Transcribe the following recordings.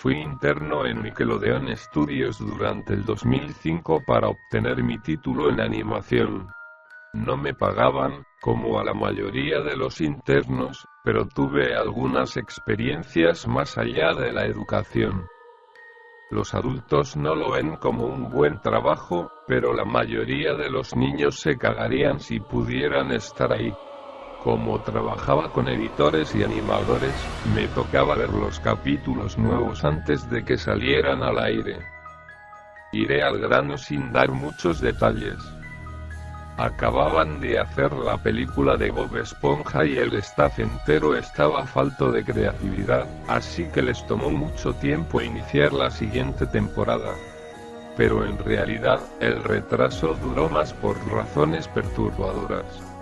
Fui interno en Nickelodeon Studios durante el 2005 para obtener mi título en animación. No me pagaban, como a la mayoría de los internos, pero tuve algunas experiencias más allá de la educación. Los adultos no lo ven como un buen trabajo, pero la mayoría de los niños se cagarían si pudieran estar ahí. Como trabajaba con editores y animadores, me tocaba ver los capítulos nuevos antes de que salieran al aire. Iré al grano sin dar muchos detalles. Acababan de hacer la película de Bob Esponja y el staff entero estaba falto de creatividad, así que les tomó mucho tiempo iniciar la siguiente temporada. Pero en realidad, el retraso duró más por razones perturbadoras.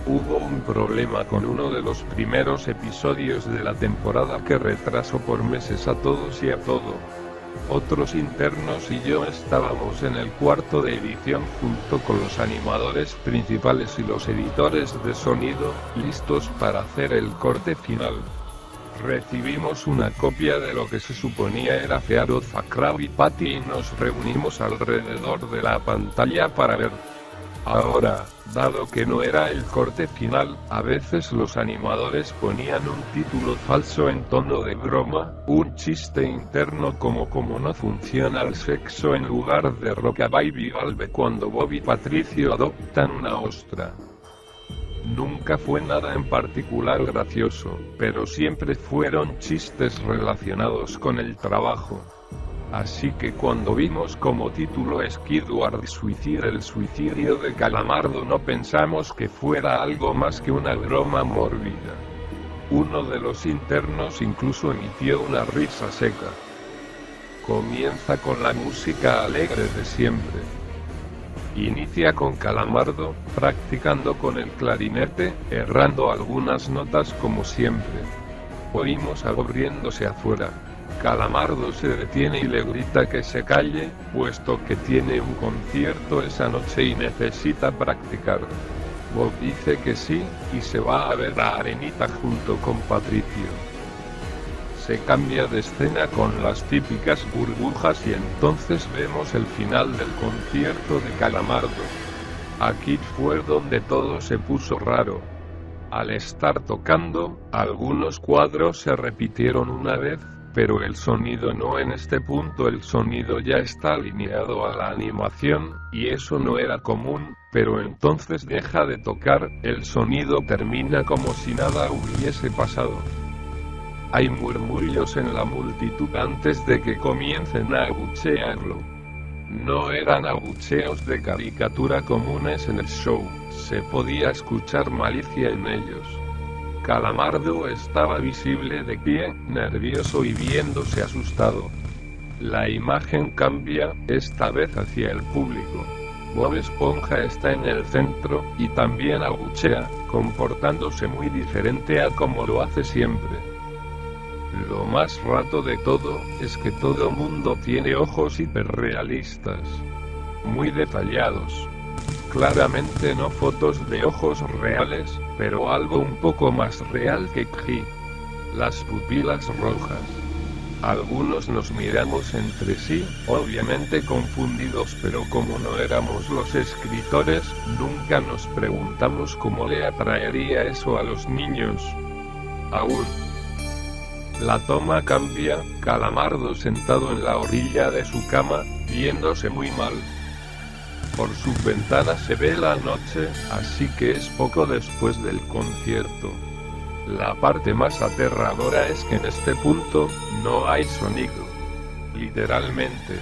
Hubo un problema con uno de los primeros episodios de la temporada que retrasó por meses a todos y a todo. Otros internos y yo estábamos en el cuarto de edición junto con los animadores principales y los editores de sonido, listos para hacer el corte final. Recibimos una copia de lo que se suponía era Fear of a Krabby Patty y nos reunimos alrededor de la pantalla para ver. Ahora, dado que no era el corte final, a veces los animadores ponían un título falso en tono de broma, un chiste interno como no funciona el sexo en lugar de Rockabye Valve cuando Bob y Patricio adoptan una ostra. Nunca fue nada en particular gracioso, pero siempre fueron chistes relacionados con el trabajo. Así que cuando vimos como título Squidward Suicide el suicidio de Calamardo no pensamos que fuera algo más que una broma mórbida. Uno de los internos incluso emitió una risa seca. Comienza con la música alegre de siempre. Inicia con Calamardo, practicando con el clarinete, errando algunas notas como siempre. Oímos a Bob riéndose afuera. Calamardo se detiene y le grita que se calle, puesto que tiene un concierto esa noche y necesita practicar. Bob dice que sí, y se va a ver a Arenita junto con Patricio. Se cambia de escena con las típicas burbujas y entonces vemos el final del concierto de Calamardo. Aquí fue donde todo se puso raro. Al estar tocando, algunos cuadros se repitieron una vez, pero el sonido no. En este punto el sonido ya está alineado a la animación, y eso no era común, pero entonces deja de tocar, el sonido termina como si nada hubiese pasado. Hay murmullos en la multitud antes de que comiencen a abuchearlo. No eran abucheos de caricatura comunes en el show, se podía escuchar malicia en ellos. Calamardo estaba visible de pie, nervioso y viéndose asustado. La imagen cambia, esta vez hacia el público. Bob Esponja está en el centro, y también abuchea, comportándose muy diferente a como lo hace siempre. Lo más rato de todo, es que todo mundo tiene ojos hiperrealistas. Muy detallados. Claramente no fotos de ojos reales, pero algo un poco más real que Kji. Las pupilas rojas. Algunos nos miramos entre sí, obviamente confundidos, pero como no éramos los escritores, nunca nos preguntamos cómo le atraería eso a los niños. Aún. La toma cambia, Calamardo sentado en la orilla de su cama, viéndose muy mal. Por su ventana se ve la noche, así que es poco después del concierto. La parte más aterradora es que en este punto, no hay sonido. Literalmente.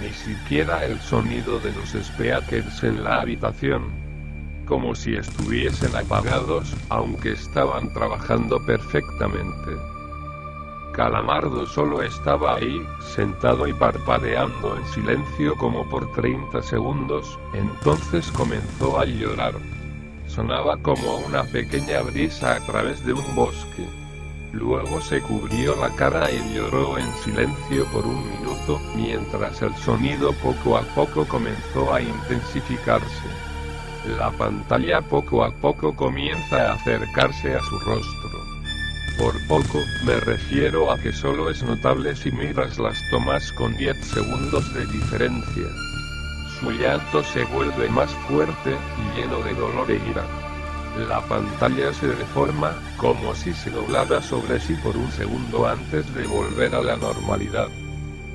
Ni siquiera el sonido de los speakers en la habitación. Como si estuviesen apagados, aunque estaban trabajando perfectamente. Calamardo solo estaba ahí, sentado y parpadeando en silencio como por 30 segundos, entonces comenzó a llorar. Sonaba como una pequeña brisa a través de un bosque. Luego se cubrió la cara y lloró en silencio por un minuto, mientras el sonido poco a poco comenzó a intensificarse. La pantalla poco a poco comienza a acercarse a su rostro. Por poco, me refiero a que solo es notable si miras las tomas con 10 segundos de diferencia. Su llanto se vuelve más fuerte y lleno de dolor e ira. La pantalla se deforma, como si se doblara sobre sí por un segundo antes de volver a la normalidad.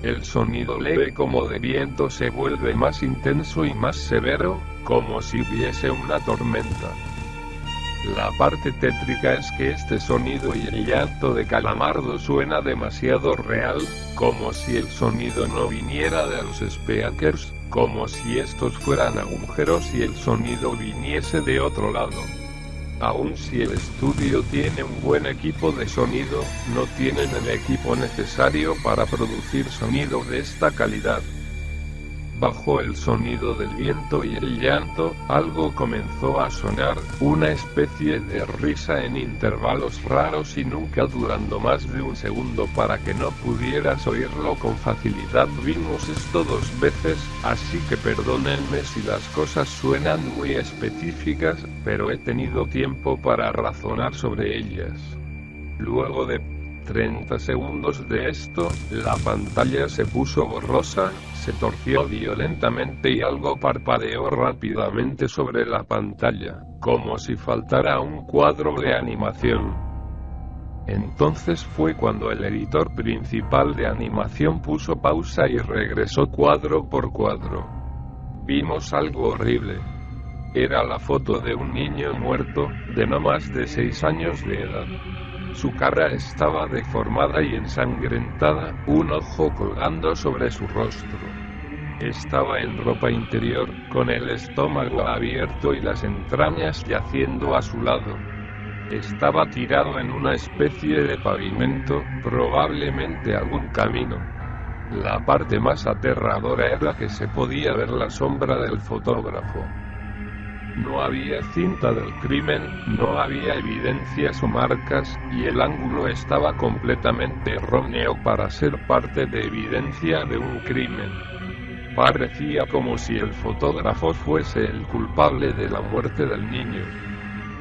El sonido leve como de viento se vuelve más intenso y más severo, como si hubiese una tormenta. La parte tétrica es que este sonido y el llanto de Calamardo suena demasiado real, como si el sonido no viniera de los speakers, como si estos fueran agujeros y el sonido viniese de otro lado. Aun si el estudio tiene un buen equipo de sonido, no tienen el equipo necesario para producir sonido de esta calidad. Bajo el sonido del viento y el llanto, algo comenzó a sonar, una especie de risa en intervalos raros y nunca durando más de un segundo para que no pudieras oírlo con facilidad. Vimos esto 2 veces, así que perdónenme si las cosas suenan muy específicas, pero he tenido tiempo para razonar sobre ellas. Luego de 30 segundos de esto, la pantalla se puso borrosa, se torció violentamente y algo parpadeó rápidamente sobre la pantalla, como si faltara un cuadro de animación. Entonces fue cuando el editor principal de animación puso pausa y regresó cuadro por cuadro. Vimos algo horrible. Era la foto de un niño muerto, de no más de 6 años de edad. Su cara estaba deformada y ensangrentada, un ojo colgando sobre su rostro. Estaba en ropa interior, con el estómago abierto y las entrañas yaciendo a su lado. Estaba tirado en una especie de pavimento, probablemente algún camino. La parte más aterradora era que se podía ver la sombra del fotógrafo. No había cinta del crimen, no había evidencias o marcas, y el ángulo estaba completamente erróneo para ser parte de evidencia de un crimen. Parecía como si el fotógrafo fuese el culpable de la muerte del niño.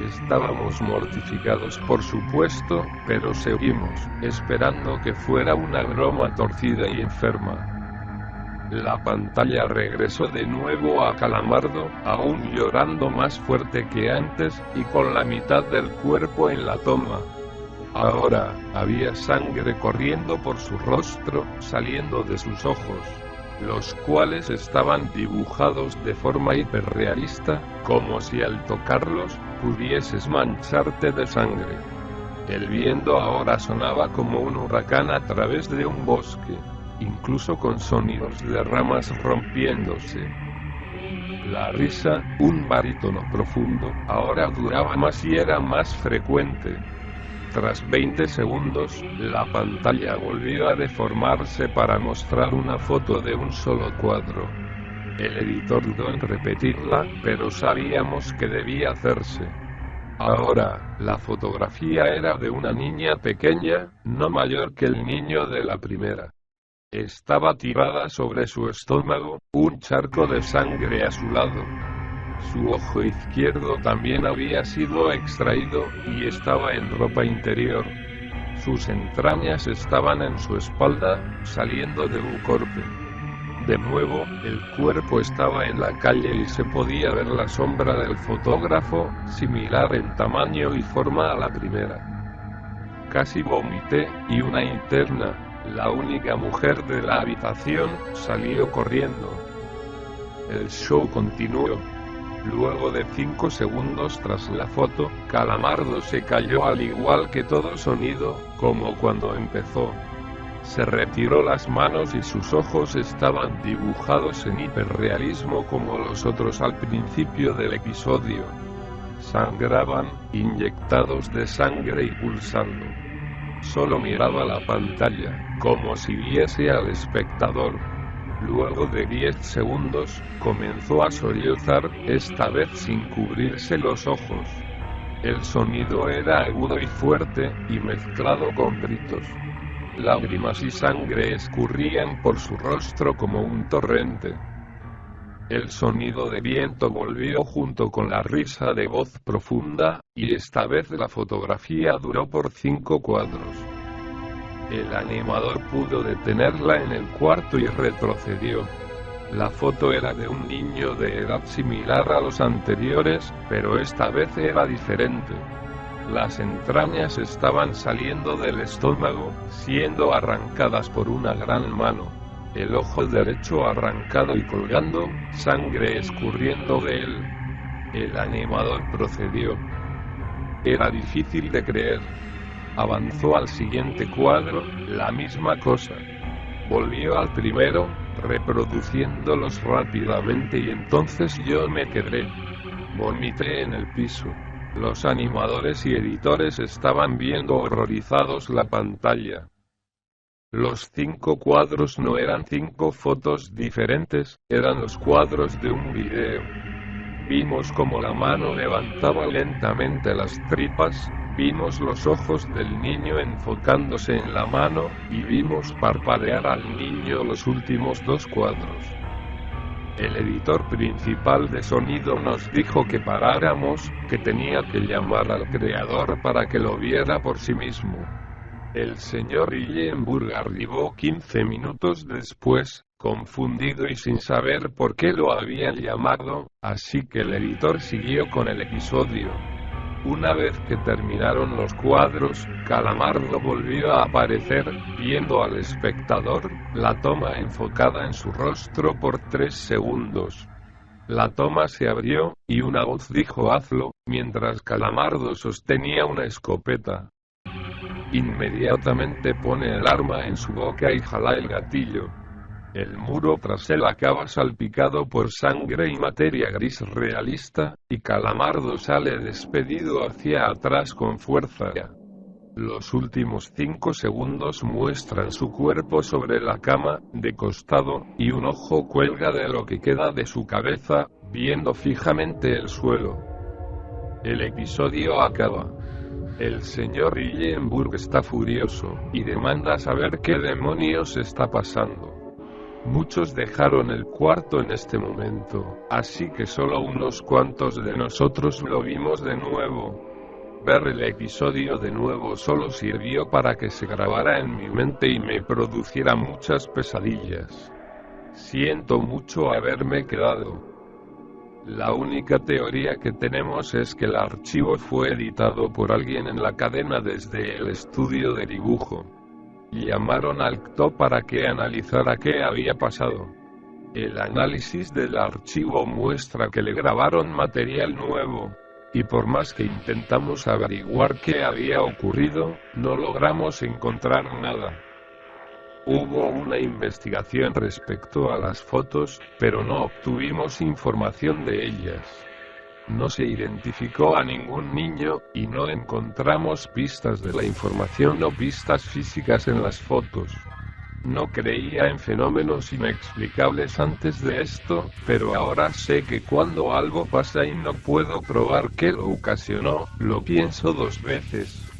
Estábamos mortificados, por supuesto, pero seguimos, esperando que fuera una broma torcida y enferma. La pantalla regresó de nuevo a Calamardo, aún llorando más fuerte que antes, y con la mitad del cuerpo en la toma. Ahora, había sangre corriendo por su rostro, saliendo de sus ojos, los cuales estaban dibujados de forma hiperrealista, como si al tocarlos, pudieses mancharte de sangre. El viento ahora sonaba como un huracán a través de un bosque, incluso con sonidos de ramas rompiéndose. La risa, un barítono profundo, ahora duraba más y era más frecuente. Tras 20 segundos, la pantalla volvió a deformarse para mostrar una foto de un solo cuadro. El editor dudó en repetirla, pero sabíamos que debía hacerse. Ahora, la fotografía era de una niña pequeña, no mayor que el niño de la primera. Estaba tirada sobre su estómago, un charco de sangre a su lado. Su ojo izquierdo también había sido extraído, y estaba en ropa interior. Sus entrañas estaban en su espalda, saliendo de un corte. De nuevo, el cuerpo estaba en la calle y se podía ver la sombra del fotógrafo, similar en tamaño y forma a la primera. Casi vomité, y una interna, la única mujer de la habitación, salió corriendo. El show continuó. Luego de 5 segundos tras la foto, Calamardo se cayó al igual que todo sonido, como cuando empezó. Se retiró las manos y sus ojos estaban dibujados en hiperrealismo como los otros al principio del episodio. Sangraban, inyectados de sangre y pulsando. Solo miraba la pantalla, como si viese al espectador. Luego de 10 segundos, comenzó a sollozar, esta vez sin cubrirse los ojos. El sonido era agudo y fuerte, y mezclado con gritos. Lágrimas y sangre escurrían por su rostro como un torrente. El sonido de viento volvió junto con la risa de voz profunda, y esta vez la fotografía duró por 5 cuadros. El animador pudo detenerla en el cuarto y retrocedió. La foto era de un niño de edad similar a los anteriores, pero esta vez era diferente. Las entrañas estaban saliendo del estómago, siendo arrancadas por una gran mano. El ojo derecho arrancado y colgando, sangre escurriendo de él. El animador procedió. Era difícil de creer. Avanzó al siguiente cuadro, la misma cosa. Volvió al primero, reproduciéndolos rápidamente y entonces yo me quedé. Vomité en el piso. Los animadores y editores estaban viendo horrorizados la pantalla. Los 5 cuadros no eran 5 fotos diferentes, eran los cuadros de un video. Vimos cómo la mano levantaba lentamente las tripas, vimos los ojos del niño enfocándose en la mano, y vimos parpadear al niño los últimos 2 cuadros. El editor principal de sonido nos dijo que paráramos, que tenía que llamar al creador para que lo viera por sí mismo. El señor Hillenburg arribó 15 minutos después, confundido y sin saber por qué lo habían llamado, así que el editor siguió con el episodio. Una vez que terminaron los cuadros, Calamardo volvió a aparecer, viendo al espectador, la toma enfocada en su rostro por 3 segundos. La toma se abrió, y una voz dijo «hazlo», mientras Calamardo sostenía una escopeta. Inmediatamente pone el arma en su boca y jala el gatillo. El muro tras él acaba salpicado por sangre y materia gris realista, y Calamardo sale despedido hacia atrás con fuerza. Los últimos 5 segundos muestran su cuerpo sobre la cama, de costado, y un ojo cuelga de lo que queda de su cabeza, viendo fijamente el suelo. El episodio acaba. El señor Hillenburg está furioso, y demanda saber qué demonios está pasando. Muchos dejaron el cuarto en este momento, así que solo unos cuantos de nosotros lo vimos de nuevo. Ver el episodio de nuevo solo sirvió para que se grabara en mi mente y me produciera muchas pesadillas. Siento mucho haberme quedado. La única teoría que tenemos es que el archivo fue editado por alguien en la cadena desde el estudio de dibujo. Llamaron al CTO para que analizara qué había pasado. El análisis del archivo muestra que le grabaron material nuevo, y por más que intentamos averiguar qué había ocurrido, no logramos encontrar nada. Hubo una investigación respecto a las fotos, pero no obtuvimos información de ellas. No se identificó a ningún niño, y no encontramos pistas de la información o pistas físicas en las fotos. No creía en fenómenos inexplicables antes de esto, pero ahora sé que cuando algo pasa y no puedo probar qué lo ocasionó, lo pienso 2 veces.